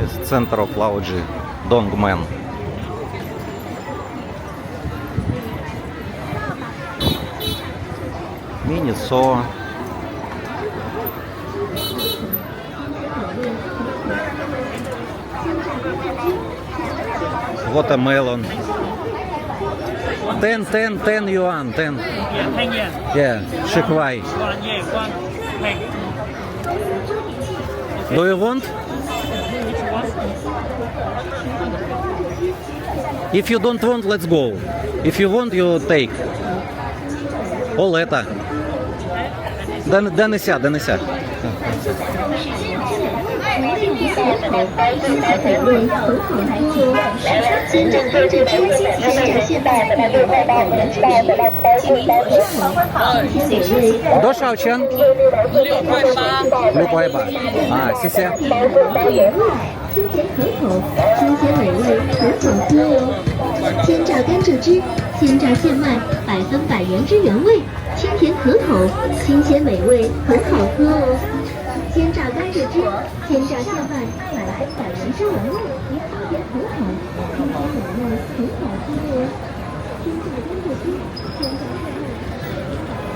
is center of Laoji, Dongmen. Miniso. Watermelon. 10 yuan, 10. Yeah, 10 yen. Yeah, Shikwai. 1 yen, 1 peg. Do you want? If you don't want, let's go. If you want, you take. All это. Да не ся. 多少钱？6.8。啊，谢谢。清甜可口，新鲜美味，很好喝哦。鲜榨甘蔗汁，鲜榨现卖，100%原汁原味，清甜可口，新鲜美味，很好喝哦。鲜榨甘蔗汁，鲜榨现卖，100%原汁原味，清甜可口，新鲜美味，很好喝哦。鲜榨甘蔗汁，鲜榨现卖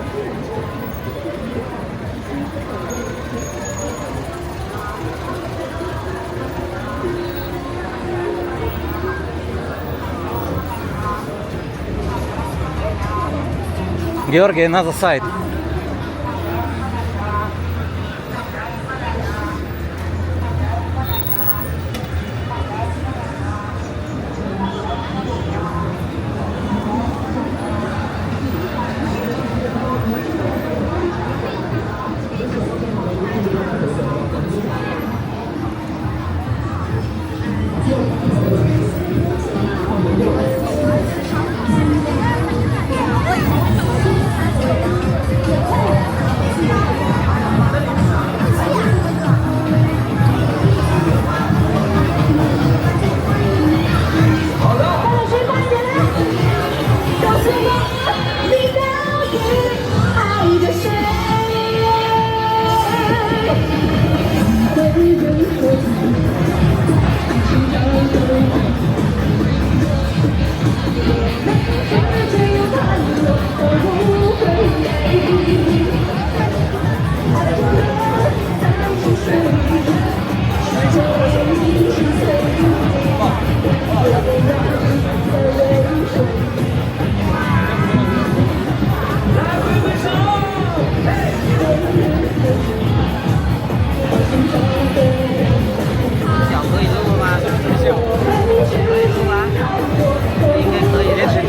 ，100%原汁原味。Georgi, another side.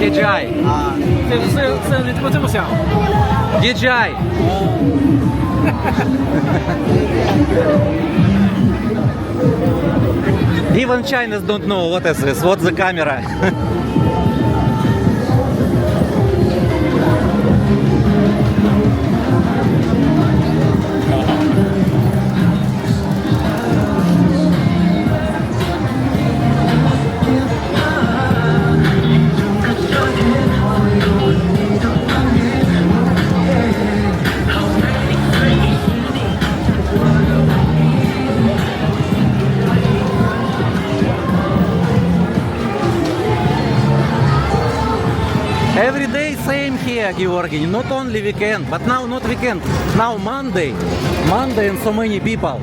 DJI 啊，这么这么小 DJI 哦。Even Chinese don't know what is this. What's the camera? Every day same here, Georgi. Not only weekend, but now not weekend. Now Monday and so many people.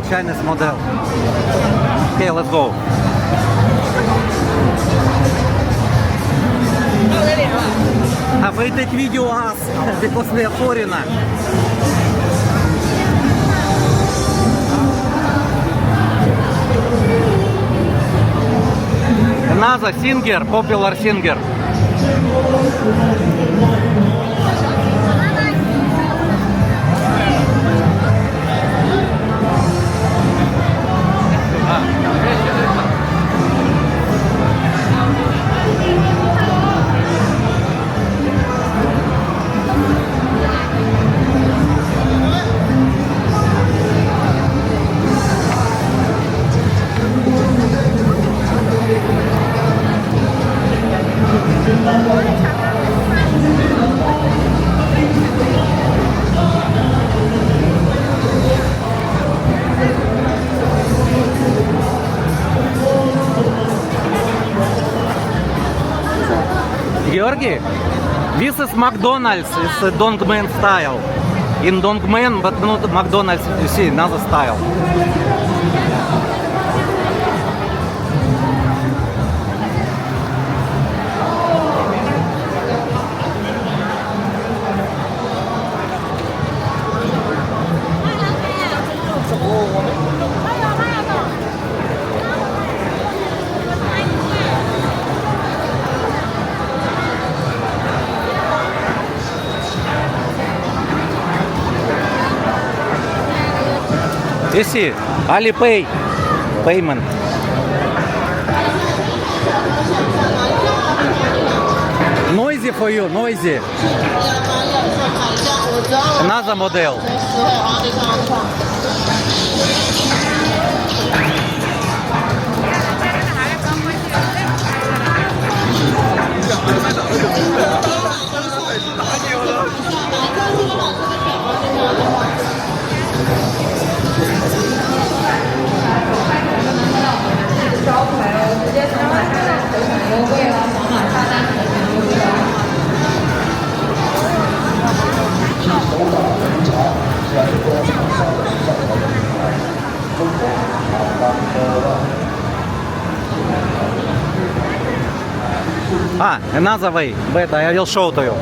Chinese model. Okay, let's go. Have I take video us because they are foreigner. Another singer, popular singer. Georgi, this is McDonald's, it's a Dongmen style. In Dongmen, but not McDonald's, you see, another style. You see, Alipay payment. Noisy for you, noisy. Another model. Another way, but I will show to you.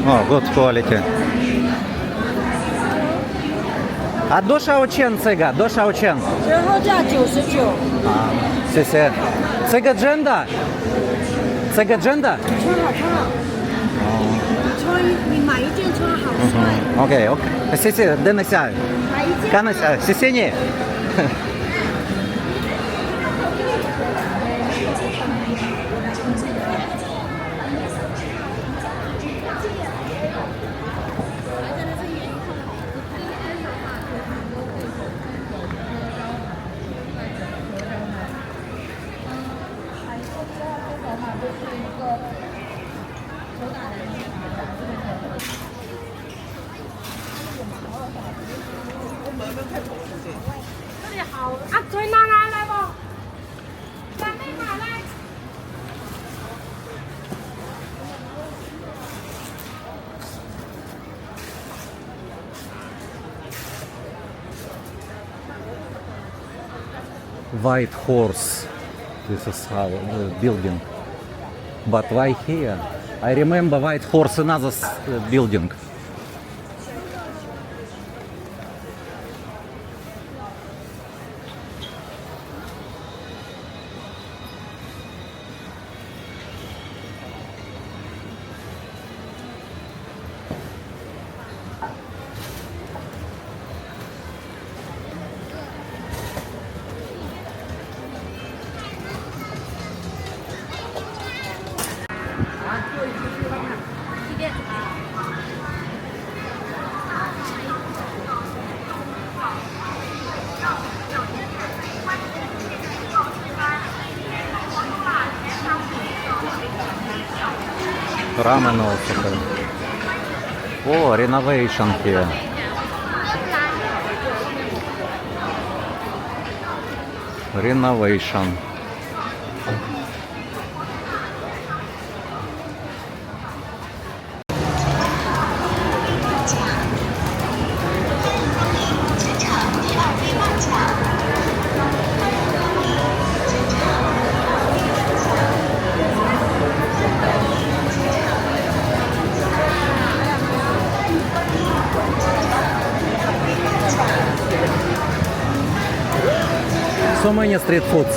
Oh, good quality. А多少钱这个？多少钱？折后价99，谢谢。这个真的？这个真的穿好穿好。穿你买一件穿好帅， ？OK OK，谢谢，等一下，买一件。看一下，谢谢你。这里好啊，追奶奶来不？奶奶奶奶。White Horse. This is how building. But why here? I remember White Horse another building. Ramen also. Oh, renovation here. Renovation. So many street foods.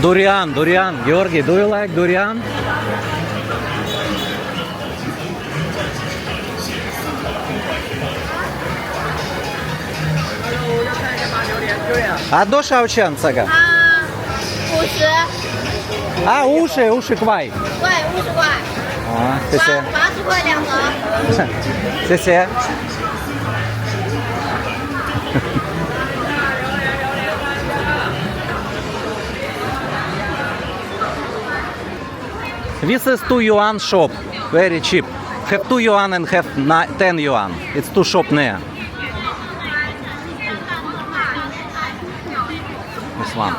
Durian, durian. Georgi, do you like durian? А до шаученцага? 50， А, уши квай. 对，50块， А, 谢谢。 80块2盒。谢谢。This is 2 yuan shop, very cheap. Have 2 yuan and have 10 yuan. It's 2 shop near. This one.